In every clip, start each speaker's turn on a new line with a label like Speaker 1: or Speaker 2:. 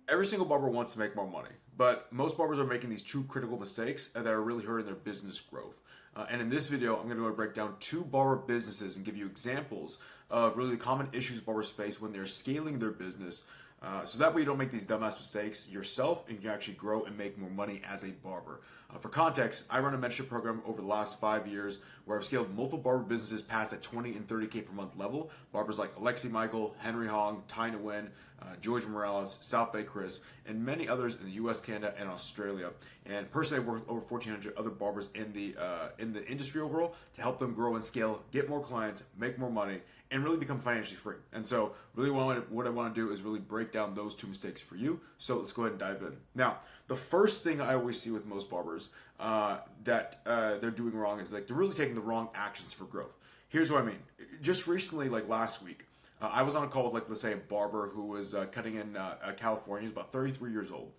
Speaker 1: Every single barber wants to make more money, but most barbers are making these two critical mistakes that are really hurting their business growth. And in this video, I'm going to break down two barber businesses and give you examples of really the common issues barbers face when they're scaling their business. So that way you don't make these dumbass mistakes yourself and you can actually grow and make more money as a barber. For context, I run a mentorship program over the last 5 years where I've scaled multiple barber businesses past that 20 and 30K per month level. Barbers like Alexi Michael, Henry Hong, Ty Nguyen, George Morales, South Bay Chris, and many others in the US, Canada, and Australia. And personally, I've worked with over 1,400 other barbers in the industry overall to help them grow and scale, get more clients, make more money, and really become financially free. And so really what I want to do is really break down those two mistakes for you. So let's go ahead and dive in. Now, the first thing I always see with most barbers that they're doing wrong is like they're really taking the wrong actions for growth. Here's what I mean. Just recently, like last week, I was on a call with, like, let's say, a barber who was cutting in California. He's about 33 years old.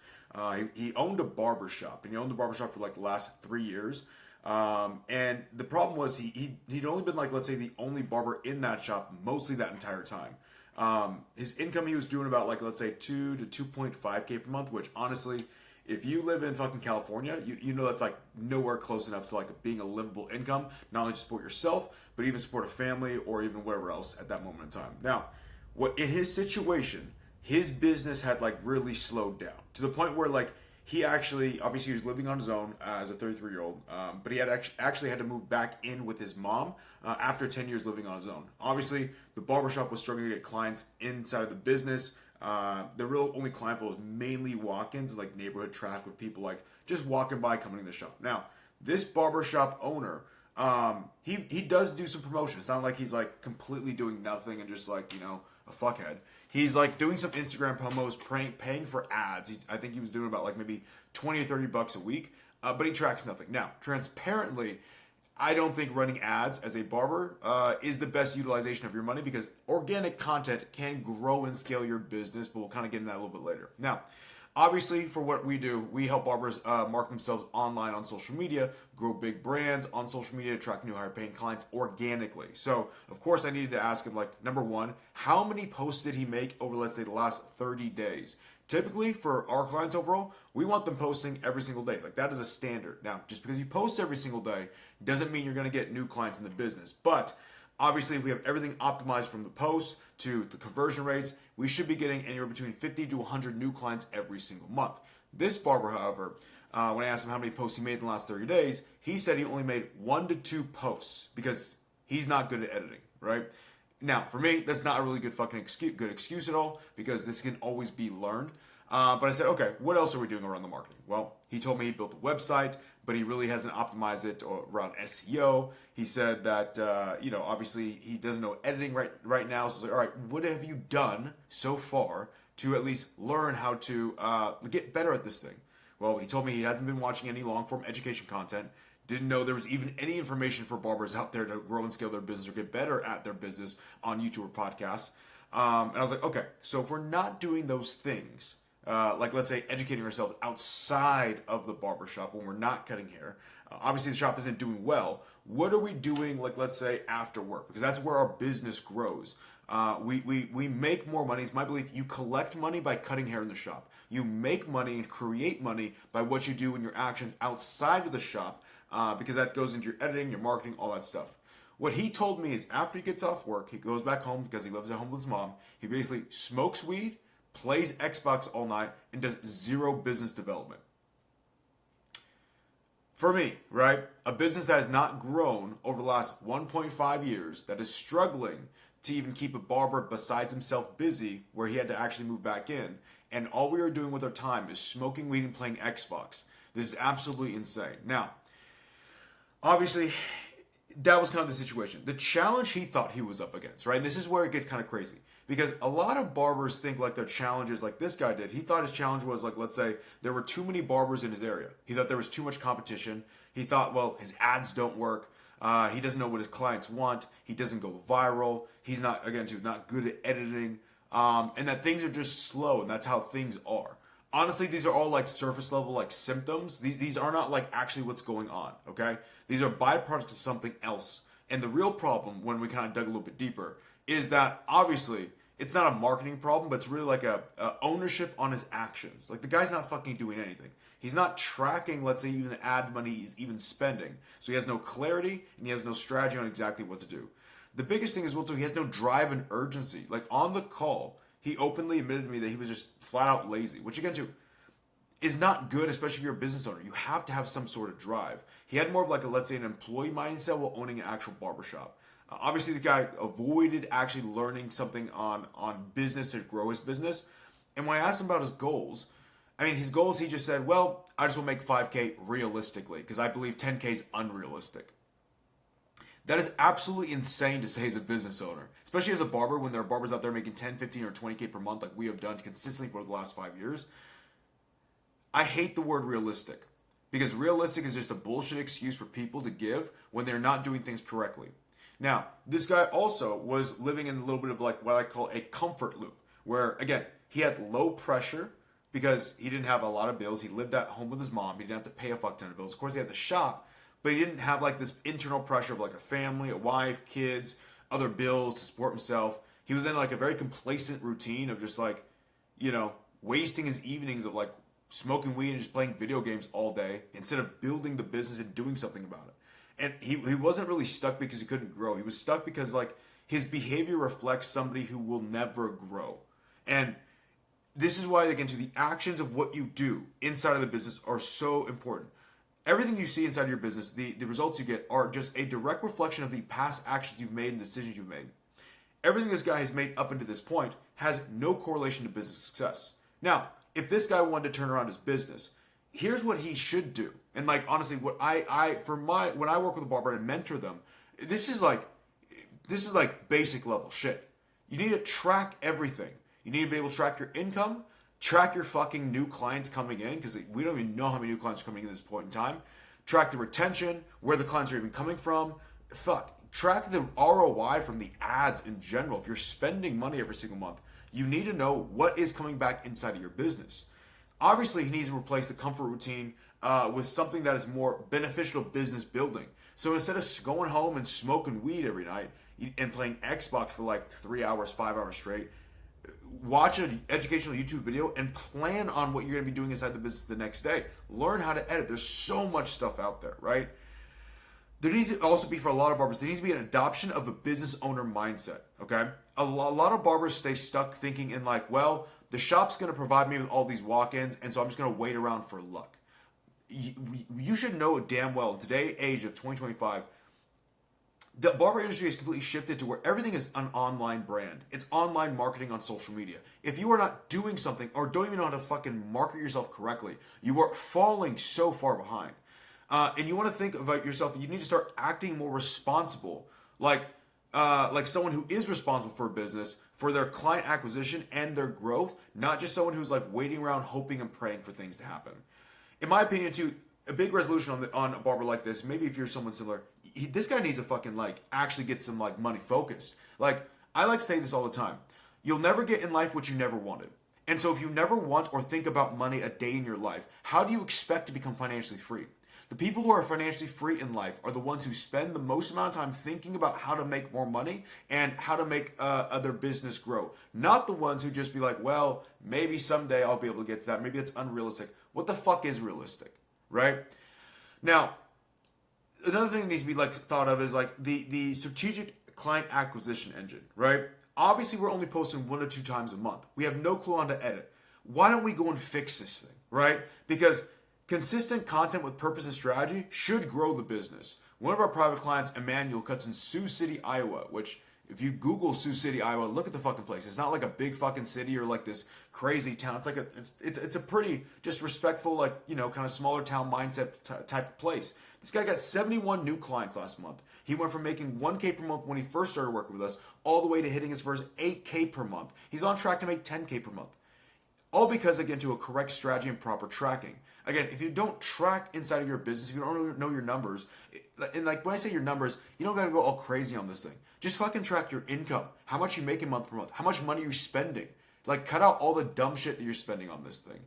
Speaker 1: He owned a barber shop, and he owned the barber shop for like the last 3 years. And the problem was he'd only been, like, let's say, the only barber in that shop mostly that entire time. His income, he was doing about, like, let's say 2 to 2.5K per month, which honestly, if you live in fucking California, you know that's like nowhere close enough to like being a livable income, not only to support yourself, but even support a family or even whatever else at that moment in time. Now, what in his situation, his business had like really slowed down to the point where like he actually, obviously he was living on his own as a 33-year-old, but he had actually had to move back in with his mom after 10 years living on his own. Obviously, the barbershop was struggling to get clients inside of the business. The real only client flow was mainly walk-ins, like neighborhood traffic with people like just walking by, coming in the shop. Now, this barbershop owner, he does do some promotion. It's not like he's like completely doing nothing and just like, you know, a fuckhead. He's like doing some Instagram promos, paying for ads. I think he was doing about like maybe 20 or 30 bucks a week, but he tracks nothing. Now, transparently, I don't think running ads as a barber is the best utilization of your money because organic content can grow and scale your business, but we'll kind of get into that a little bit later. Now, obviously, for what we do, we help barbers market themselves online on social media, grow big brands on social media, attract new higher paying clients organically. So, of course, I needed to ask him, like, number one, how many posts did he make over, let's say, the last 30 days? Typically, for our clients overall, we want them posting every single day. Like, that is a standard. Now, just because you post every single day doesn't mean you're going to get new clients in the business. But obviously, if we have everything optimized from the posts to the conversion rates, we should be getting anywhere between 50 to 100 new clients every single month. This barber, however, when I asked him how many posts he made in the last 30 days, he said he only made 1 to 2 posts because he's not good at editing, right? Now, for me, that's not a really good fucking excuse at all because this can always be learned. But I said, okay, what else are we doing around the marketing? Well, he told me he built a website, but he really hasn't optimized it around SEO. He said that, obviously he doesn't know editing right now. So I was like, all right, what have you done so far to at least learn how to get better at this thing? Well, he told me he hasn't been watching any long-form education content. Didn't know there was even any information for barbers out there to grow and scale their business or get better at their business on YouTube or podcasts. And I was like, okay, so if we're not doing those things, like let's say educating ourselves outside of the barbershop when we're not cutting hair, obviously the shop isn't doing well. What are we doing, like let's say after work? Because that's where our business grows. We make more money. It's my belief you collect money by cutting hair in the shop. You make money and create money by what you do in your actions outside of the shop. Because that goes into your editing, your marketing, all that stuff. What he told me is after he gets off work, he goes back home because he lives at home with his mom. He basically smokes weed, plays Xbox all night, and does zero business development. For me, right, a business that has not grown over the last 1.5 years, that is struggling to even keep a barber besides himself busy, where he had to actually move back in, and all we are doing with our time is smoking weed and playing Xbox. This is absolutely insane. Now, obviously, that was kind of the situation. The challenge he thought he was up against, right? And this is where it gets kind of crazy. Because a lot of barbers think like their challenges, like this guy did. He thought his challenge was like, let's say, there were too many barbers in his area. He thought there was too much competition. He thought, well, his ads don't work. He doesn't know what his clients want. He doesn't go viral. He's not, again, not good at editing. And that things are just slow, and that's how things are. Honestly, these are all like surface level like symptoms. These are not like actually what's going on, okay? These are byproducts of something else. And the real problem, when we kind of dug a little bit deeper, is that obviously it's not a marketing problem, but it's really like a ownership on his actions. Like the guy's not fucking doing anything. He's not tracking, let's say, even the ad money he's even spending. So he has no clarity and he has no strategy on exactly what to do. The biggest thing is, well, too, he has no drive and urgency. Like on the call, he openly admitted to me that he was just flat out lazy, which again, too, is not good, especially if you're a business owner. You have to have some sort of drive. He had more of like a, let's say, an employee mindset while owning an actual barbershop. Obviously, the guy avoided actually learning something on business to grow his business. And when I asked him about his goals, I mean, his goals, he just said, well, I just want to make 5K realistically because I believe 10K is unrealistic. That is absolutely insane to say as a business owner, especially as a barber when there are barbers out there making 10, 15, or 20K per month like we have done consistently for the last 5 years. I hate the word realistic because realistic is just a bullshit excuse for people to give when they're not doing things correctly. Now, this guy also was living in a little bit of like what I call a comfort loop where, again, he had low pressure because he didn't have a lot of bills. He lived at home with his mom. He didn't have to pay a fuck ton of bills. Of course, he had the shop, but he didn't have like this internal pressure of like a family, a wife, kids, other bills to support himself. He was in like a very complacent routine of just like, you know, wasting his evenings of like smoking weed and just playing video games all day instead of building the business and doing something about it. And he wasn't really stuck because he couldn't grow. He was stuck because like his behavior reflects somebody who will never grow. And this is why, again, to the actions of what you do inside of the business are so important. Everything you see inside of your business, the results you get are just a direct reflection of the past actions you've made and decisions you've made. Everything this guy has made up until this point has no correlation to business success. Now, if this guy wanted to turn around his business, here's what he should do. And like honestly, what when I work with a barber and mentor them, this is like basic level shit. You need to track everything. You need to be able to track your income, track your fucking new clients coming in, because we don't even know how many new clients are coming in at this point in time. Track the retention, where the clients are even coming from. Track the ROI from the ads in general. If you're spending money every single month, you need to know what is coming back inside of your business. Obviously, he needs to replace the comfort routine with something that is more beneficial to business building. So instead of going home and smoking weed every night and playing Xbox for like 3 hours, 5 hours straight, watch an educational YouTube video and plan on what you're going to be doing inside the business the next day. Learn how to edit. There's so much stuff out there, right? There needs to also be, for a lot of barbers, there needs to be an adoption of a business owner mindset, okay? A lot of barbers stay stuck thinking in like, well, the shop's going to provide me with all these walk-ins, and so I'm just going to wait around for luck. You should know damn well, in today's age of 2025, the barber industry has completely shifted to where everything is an online brand. It's online marketing on social media. If you are not doing something or don't even know how to fucking market yourself correctly, you are falling so far behind. And you want to think about yourself, you need to start acting more responsible, like someone who is responsible for a business, for their client acquisition and their growth, not just someone who's like waiting around hoping and praying for things to happen. In my opinion, too, a big resolution on a barber like this, maybe if you're someone similar, this guy needs to fucking like actually get some like money focused. Like, I like to say this all the time. You'll never get in life what you never wanted. And so if you never want or think about money a day in your life, how do you expect to become financially free? The people who are financially free in life are the ones who spend the most amount of time thinking about how to make more money and how to make their business grow. Not the ones who just be like, well, maybe someday I'll be able to get to that. Maybe it's unrealistic. What the fuck is realistic, right? Now, another thing that needs to be like thought of is like the strategic client acquisition engine, right? Obviously, we're only posting 1 or 2 times a month. We have no clue on to edit. Why don't we go and fix this thing, right? Because consistent content with purpose and strategy should grow the business. One of our private clients, Emmanuel, cuts in Sioux City, Iowa, which if you Google Sioux City, Iowa, look at the fucking place. It's not like a big fucking city or like this crazy town. It's like it's a pretty just respectful, like, you know, kind of smaller town mindset type of place. This guy got 71 new clients last month. He went from making 1K per month when he first started working with us all the way to hitting his first 8K per month. He's on track to make 10K per month. All because, again, to a correct strategy and proper tracking. Again, if you don't track inside of your business, if you don't know your numbers, and like when I say your numbers, you don't gotta go all crazy on this thing. Just fucking track your income, how much you make month per month, how much money you're spending. Like, cut out all the dumb shit that you're spending on this thing.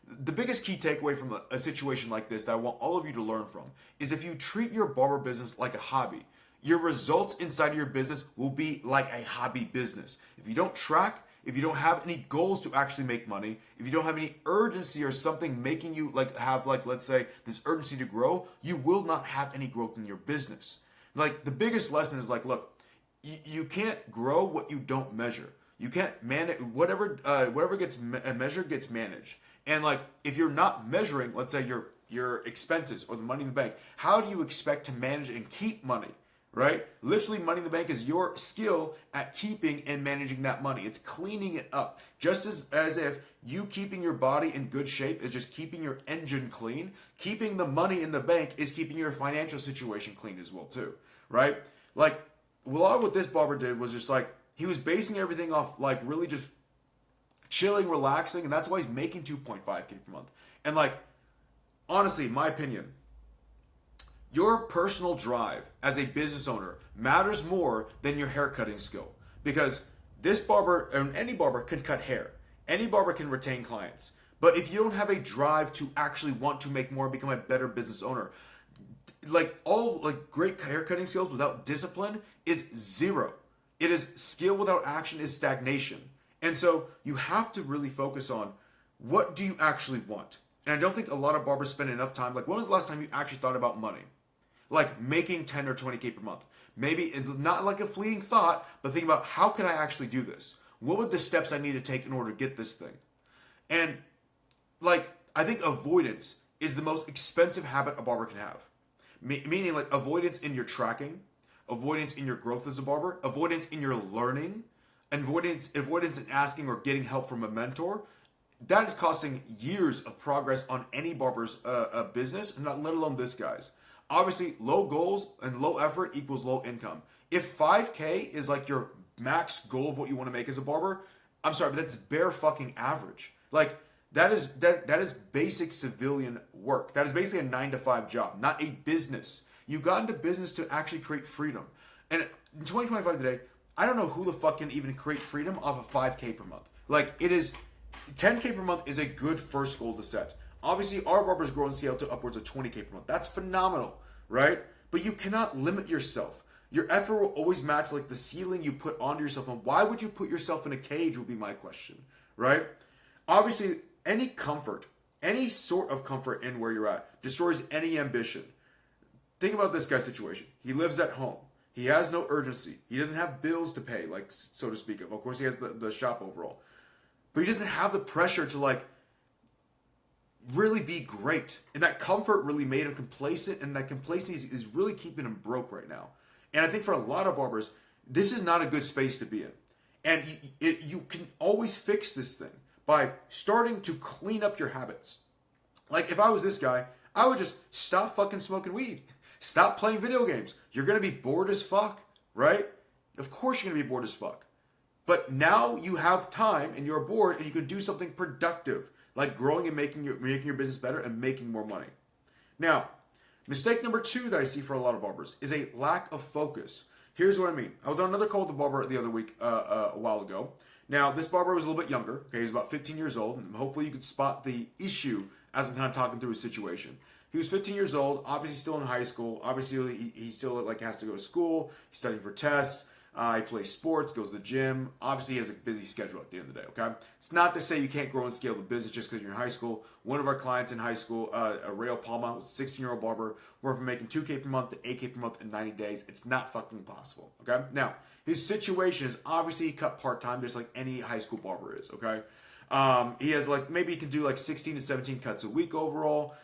Speaker 1: The biggest key takeaway from a situation like this that I want all of you to learn from is if you treat your barber business like a hobby, your results inside of your business will be like a hobby business. If you don't track, if you don't have any goals to actually make money, if you don't have any urgency or something making you like have like, let's say, this urgency to grow, you will not have any growth in your business. Like the biggest lesson is like, look, you can't grow what you don't measure. You can't manage whatever gets measured gets managed. And like if you're not measuring, let's say your expenses or the money in the bank, how do you expect to manage and keep money? Right? Literally, money in the bank is your skill at keeping and managing that money. It's cleaning it up. Just as if you keeping your body in good shape is just keeping your engine clean, keeping the money in the bank is keeping your financial situation clean as well too. Right? Like, a lot of what this barber did was just like, he was basing everything off like really just chilling, relaxing, and that's why he's making 2.5K per month. And like, honestly, in my opinion, your personal drive as a business owner matters more than your haircutting skill, because this barber and any barber can cut hair. Any barber can retain clients. But if you don't have a drive to actually want to make more, become a better business owner, like all like great haircutting skills without discipline is zero. It is skill without action is stagnation. And so you have to really focus on what do you actually want. And I don't think a lot of barbers spend enough time. Like, when was the last time you actually thought about money? Like making 10 or 20K per month. Maybe not like a fleeting thought, but think about how can I actually do this? What would the steps I need to take in order to get this thing? And like, I think avoidance is the most expensive habit a barber can have. Meaning like avoidance in your tracking, avoidance in your growth as a barber, avoidance in your learning, avoidance in asking or getting help from a mentor. That is costing years of progress on any barber's business, not let alone this guy's. Obviously, low goals and low effort equals low income. If 5K is like your max goal of what you want to make as a barber, I'm sorry, but that's bare fucking average. Like that is basic civilian work. That is basically a 9-to-5 job, not a business. You got into business to actually create freedom. And in 2025 today, I don't know who the fuck can even create freedom off of 5K per month. Like it is 10K per month is a good first goal to set. Obviously, our barbers grow and scale to upwards of 20K per month. That's phenomenal, right? But you cannot limit yourself. Your effort will always match like the ceiling you put onto yourself. And why would you put yourself in a cage would be my question, right? Obviously, any comfort, any sort of comfort in where you're at destroys any ambition. Think about this guy's situation. He lives at home. He has no urgency. He doesn't have bills to pay, like so to speak. Of course, he has the shop overall. But he doesn't have the pressure to like really be great. And that comfort really made him complacent, and that complacency is really keeping him broke right now. And I think for a lot of barbers, this is not a good space to be in. And you can always fix this thing by starting to clean up your habits. Like if I was this guy, I would just stop fucking smoking weed. Stop playing video games. You're going to be bored as fuck, right? Of course you're going to be bored as fuck. But now you have time and you're bored and you can do something productive, like growing and making your business better and making more money. Now, mistake number 2 that I see for a lot of barbers is a lack of focus. Here's what I mean. I was on another call with the barber the other week, a while ago. Now, this barber was a little bit younger. Okay, he was about 15 years old. And hopefully you could spot the issue as I'm kind of talking through his situation. He was 15 years old, obviously still in high school. Obviously, he still like has to go to school. He's studying for tests. He plays sports, goes to the gym. Obviously, he has a busy schedule at the end of the day, okay? It's not to say you can't grow and scale the business just because you're in high school. One of our clients in high school, Rayo Palma, was a 16-year-old barber, went from making 2K per month to 8K per month in 90 days. It's not fucking possible, okay? Now, his situation is obviously he cut part-time just like any high school barber is, okay? He has like, maybe he can do like 16 to 17 cuts a week overall,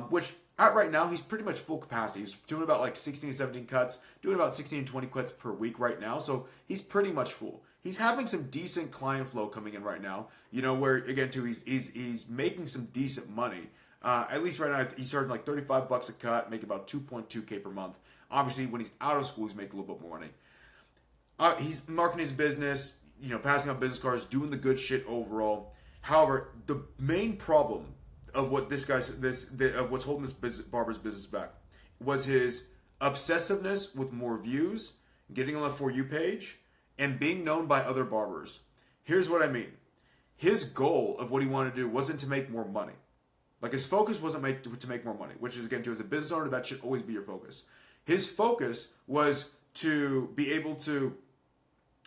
Speaker 1: which at right now, he's pretty much full capacity. He's doing about like 16 to 17 cuts, doing about 16 to 20 cuts per week right now. So he's pretty much full. He's having some decent client flow coming in right now. You know, where again too, he's making some decent money. At least right now, he's starting like $35 a cut, making about 2.2K per month. Obviously, when he's out of school, he's making a little bit more money. He's marketing his business, you know, passing out business cards, doing the good shit overall. However, the main problem of what what's holding this barber's business back was his obsessiveness with more views, getting on the For You page, and being known by other barbers. Here's what I mean. His goal of what he wanted to do wasn't to make more money. Like his focus wasn't to make more money, which is again, as a business owner, that should always be your focus. His focus was to be able to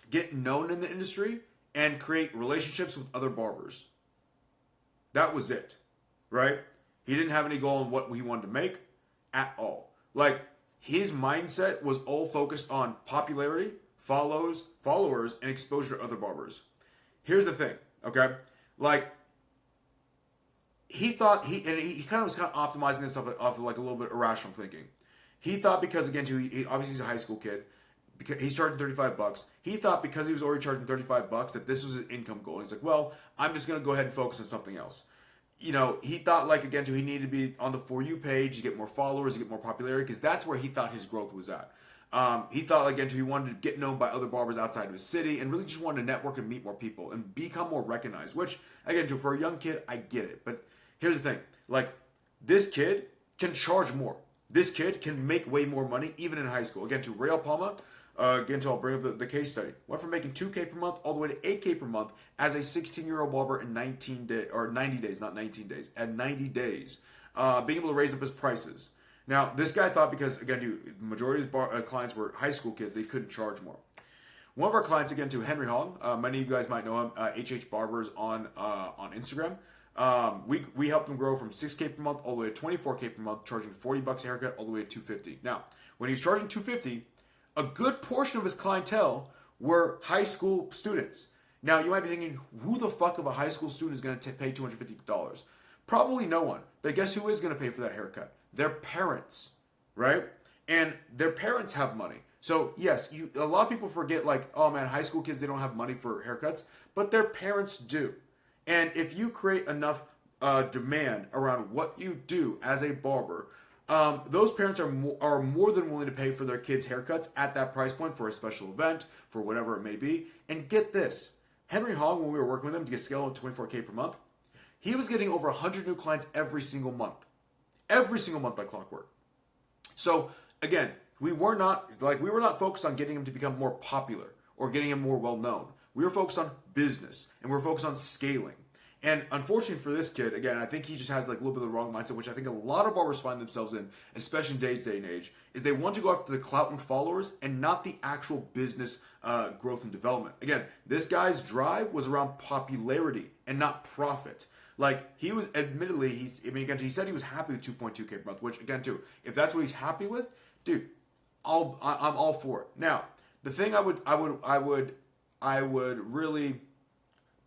Speaker 1: get known in the industry and create relationships with other barbers. That was it, right? He didn't have any goal on what he wanted to make at all. Like, his mindset was all focused on popularity, followers, and exposure to other barbers. Here's the thing, okay? Like, he thought he kind of was optimizing this off of like a little bit irrational thinking. He thought because, again, he obviously he's a high school kid, because he's charging $35. He thought because he was already charging $35 that this was his income goal. And he's like, well, I'm just going to go ahead and focus on something else. You know, he thought, like, again, he needed to be on the For You page to get more followers, to get more popularity, because that's where he thought his growth was at. He thought, again, he wanted to get known by other barbers outside of his city and really just wanted to network and meet more people and become more recognized, which, again, for a young kid, I get it. But here's the thing. Like, this kid can charge more. This kid can make way more money, even in high school. Again, Rael Palma, again, I'll bring up the case study. Went from making $2K per month all the way to $8K per month as a 16-year-old barber in 19 days, or 90 days, not 19 days, at 90 days, being able to raise up his prices. Now, this guy thought because, again, the majority of his clients were high school kids, they couldn't charge more. One of our clients, again, Henry Hong, many of you guys might know him, HH Barbers on Instagram. We helped him grow from 6K per month all the way to 24K per month, charging $40 a haircut all the way to $250. Now, when he was charging $250, a good portion of his clientele were high school students. Now, you might be thinking, who the fuck of a high school student is going to pay $250? Probably no one. But guess who is going to pay for that haircut? Their parents, right? And their parents have money. So, yes, a lot of people forget, like, oh man, high school kids, they don't have money for haircuts, but their parents do. And if you create enough demand around what you do as a barber, those parents are more than willing to pay for their kids' haircuts at that price point for a special event, for whatever it may be. And get this, Henry Hong, when we were working with him to get scaled to 24K per month, he was getting over 100 new clients every single month. Every single month like clockwork. So, again, we were not focused on getting him to become more popular or getting him more well-known. We were focused on business, and we were focused on scaling. And unfortunately for this kid, again, I think he just has like a little bit of the wrong mindset, which I think a lot of barbers find themselves in, especially in today's day and age, is they want to go after the clout and followers and not the actual business growth and development. Again, this guy's drive was around popularity and not profit. Like, he was, admittedly, he said he was happy with 2.2K per month, which, again, too, if that's what he's happy with, dude, I'm all for it. Now, the thing I would really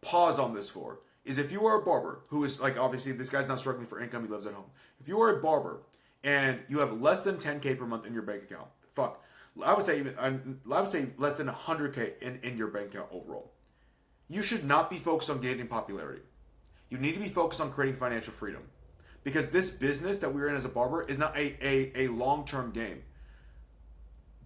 Speaker 1: pause on this for is if you are a barber who is, like, obviously, this guy's not struggling for income, he lives at home. If you are a barber and you have less than 10K per month in your bank account, I would say less than 100K in your bank account overall. You should not be focused on gaining popularity. You need to be focused on creating financial freedom. Because this business that we're in as a barber is not a long-term game.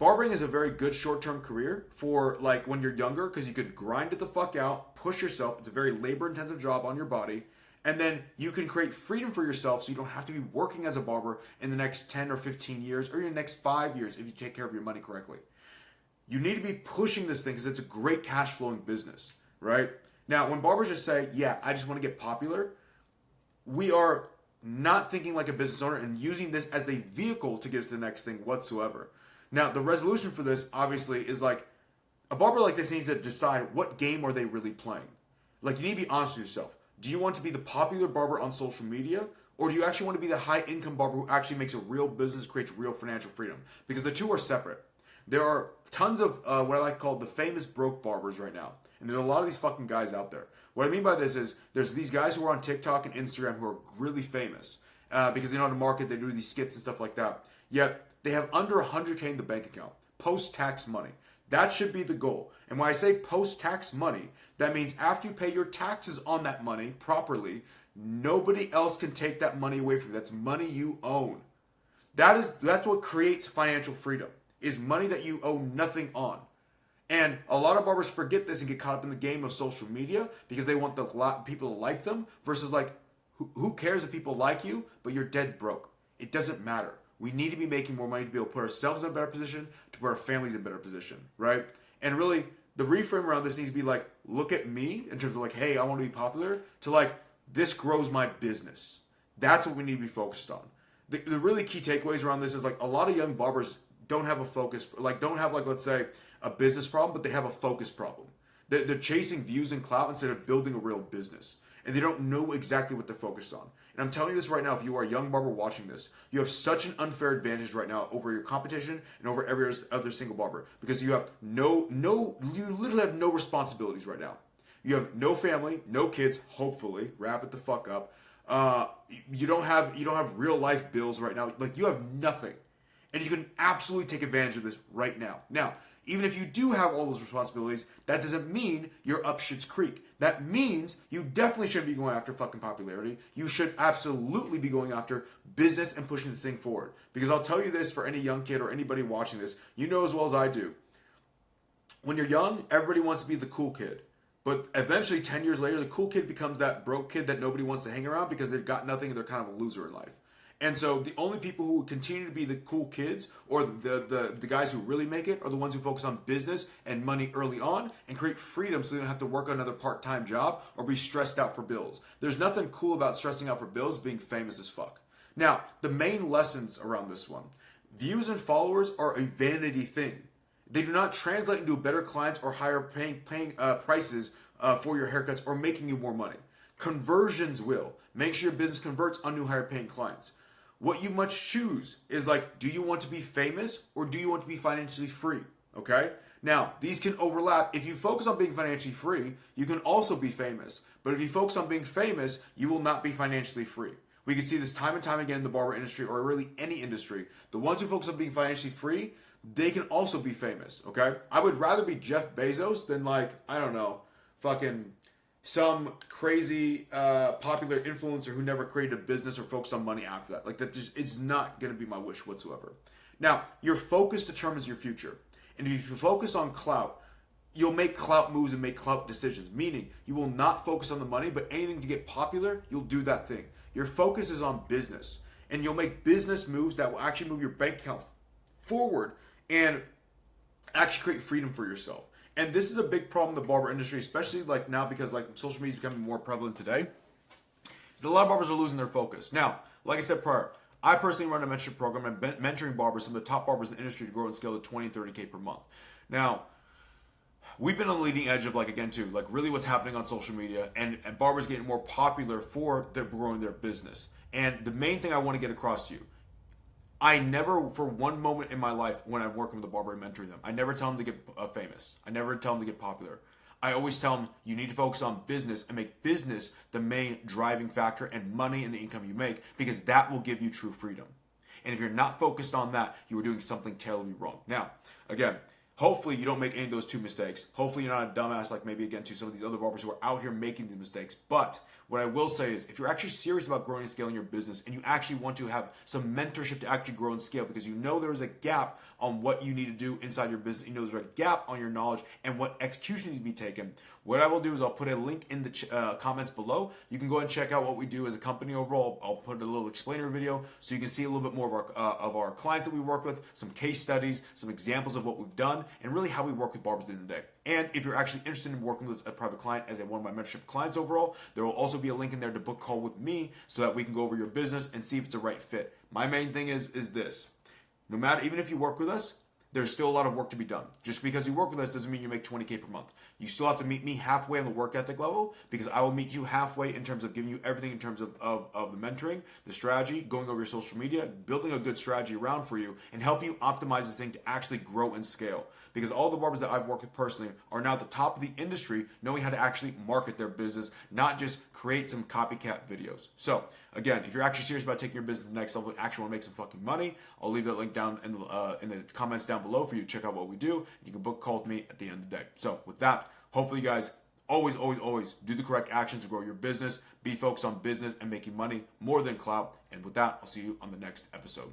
Speaker 1: Barbering is a very good short-term career for like when you're younger, because you could grind it the fuck out, push yourself. It's a very labor-intensive job on your body. And then you can create freedom for yourself so you don't have to be working as a barber in the next 10 or 15 years or even the next 5 years if you take care of your money correctly. You need to be pushing this thing because it's a great cash-flowing business, right? Now, when barbers just say, yeah, I just want to get popular, we are not thinking like a business owner and using this as a vehicle to get us to the next thing whatsoever. Now, the resolution for this, obviously, is like, a barber like this needs to decide what game are they really playing. Like, you need to be honest with yourself. Do you want to be the popular barber on social media? Or do you actually want to be the high-income barber who actually makes a real business, creates real financial freedom? Because the two are separate. There are tons of what I like to call the famous broke barbers right now. And there's a lot of these fucking guys out there. What I mean by this is there's these guys who are on TikTok and Instagram who are really famous because they know how to market, they do these skits and stuff like that. Yet they have under 100K in the bank account, post-tax money. That should be the goal. And when I say post-tax money, that means after you pay your taxes on that money properly, nobody else can take that money away from you. That's money you own. That's what creates financial freedom, is money that you owe nothing on. And a lot of barbers forget this and get caught up in the game of social media because they want the people to like them versus like, who cares if people like you, but you're dead broke. It doesn't matter. We need to be making more money to be able to put ourselves in a better position, to put our families in a better position, right? And really, the reframe around this needs to be like, look at me in terms of like, hey, I want to be popular, to like, this grows my business. That's what we need to be focused on. The really key takeaways around this is like a lot of young barbers don't have a focus, like don't have like, let's say, a business problem, but they have a focus problem. They're chasing views and clout instead of building a real business. And they don't know exactly what they're focused on. And I'm telling you this right now, if you are a young barber watching this, you have such an unfair advantage right now over your competition and over every other single barber, because you have you literally have no responsibilities right now. You have no family, no kids, hopefully, wrap it the fuck up. You don't have real life bills right now. Like, you have nothing. And you can absolutely take advantage of this right now. Now, even if you do have all those responsibilities, that doesn't mean you're up shit's creek. That means you definitely shouldn't be going after fucking popularity. You should absolutely be going after business and pushing this thing forward. Because I'll tell you this, for any young kid or anybody watching this, you know as well as I do. When you're young, everybody wants to be the cool kid. But eventually, 10 years later, the cool kid becomes that broke kid that nobody wants to hang around because they've got nothing and they're kind of a loser in life. And so the only people who continue to be the cool kids, or the guys who really make it, are the ones who focus on business and money early on and create freedom so they don't have to work another part-time job or be stressed out for bills. There's nothing cool about stressing out for bills being famous as fuck. Now, the main lessons around this one. Views and followers are a vanity thing. They do not translate into better clients or higher paying prices for your haircuts or making you more money. Conversions will. Make sure your business converts on new higher paying clients. What you must choose is, like, do you want to be famous or do you want to be financially free? Okay? Now, these can overlap. If you focus on being financially free, you can also be famous. But if you focus on being famous, you will not be financially free. We can see this time and time again in the barber industry, or really any industry. The ones who focus on being financially free, they can also be famous, okay? I would rather be Jeff Bezos than, like, I don't know, fucking some crazy popular influencer who never created a business or focused on money after that. Like, that just, it's not going to be my wish whatsoever. Now, your focus determines your future. And if you focus on clout, you'll make clout moves and make clout decisions. Meaning, you will not focus on the money, but anything to get popular, you'll do that thing. Your focus is on business. And you'll make business moves that will actually move your bank account forward and actually create freedom for yourself. And this is a big problem in the barber industry, especially like now, because like social media is becoming more prevalent today. So a lot of barbers are losing their focus. Now, like I said prior, I personally run a mentorship program and mentoring barbers, some of the top barbers in the industry, to grow and scale to 20 and 30K per month. Now, we've been on the leading edge of, like, again, too, like really what's happening on social media, and barbers getting more popular for their growing their business. And the main thing I want to get across to you, I never, for one moment in my life when I'm working with a barber and mentoring them, I never tell them to get famous. I never tell them to get popular. I always tell them you need to focus on business and make business the main driving factor, and money and the income you make, because that will give you true freedom. And if you're not focused on that, you are doing something terribly wrong. Now, again, hopefully you don't make any of those two mistakes. Hopefully you're not a dumbass like maybe, again, to some of these other barbers who are out here making these mistakes. But what I will say is, if you're actually serious about growing and scaling your business, and you actually want to have some mentorship to actually grow and scale, because you know there is a gap on what you need to do inside your business, you know there's a gap on your knowledge and what execution needs to be taken, what I will do is I'll put a link in the comments below. You can go ahead and check out what we do as a company overall. I'll put a little explainer video so you can see a little bit more of our clients that we work with, some case studies, some examples of what we've done, and really how we work with barbers at the end of the day. And if you're actually interested in working with a private client as one of my mentorship clients overall, there will also be a link in there to book a call with me so that we can go over your business and see if it's a right fit. My main thing is this. No matter, even if you work with us, there's still a lot of work to be done. Just because you work with us doesn't mean you make 20K per month. You still have to meet me halfway on the work ethic level, because I will meet you halfway in terms of giving you everything in terms of the mentoring, the strategy, going over your social media, building a good strategy around for you, and helping you optimize this thing to actually grow and scale. Because all the barbers that I've worked with personally are now at the top of the industry, knowing how to actually market their business, not just create some copycat videos. So, again, if you're actually serious about taking your business to the next level and actually want to make some fucking money, I'll leave that link down in the comments down below for you to check out what we do. You can book a call with me at the end of the day. So, with that, hopefully you guys always do the correct actions to grow your business. Be focused on business and making money more than clout. And with that, I'll see you on the next episode.